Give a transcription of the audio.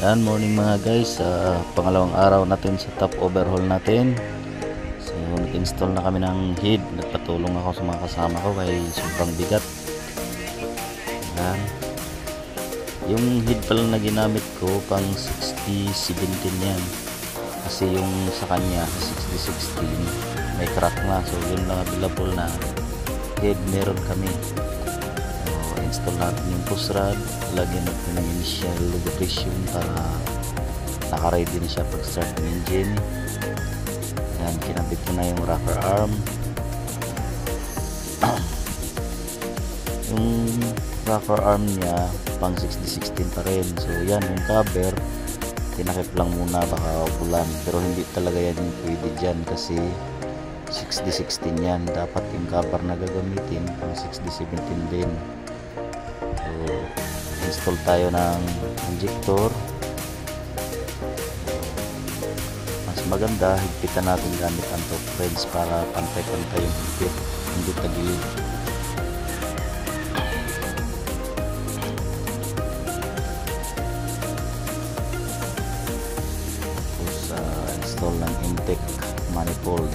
Yan, morning mga guys. Pangalawang araw natin sa top overhaul natin. So, nag-install na kami ng head. Nagpatulong ako sa mga kasama ko kaya sobrang bigat. Yan. Yung head pala na ginamit ko pang 60-17 yan. Kasi yung sa kanya 60-16 may crack na. So, yun lang available na head meron kami. Install natin yung push rod, lagyan natin ng initial lubrication para naka-ready na siya pag start ng engine. Ayan, kinabit ko na yung rocker arm. Yung rocker arm niya pang 60-16 pa rin. So yan, yung cover tinakip lang muna, baka ulan, pero hindi talaga yan yung pwede dyan kasi 60-16 yan. Dapat yung cover na gagamitin pang 60-17 din. So, install tayo ng injector. Mas maganda higpitan natin gamit ang top threads para pantay-pantay yung higpit, hindi tagilid. Tapos install ng intake manifold.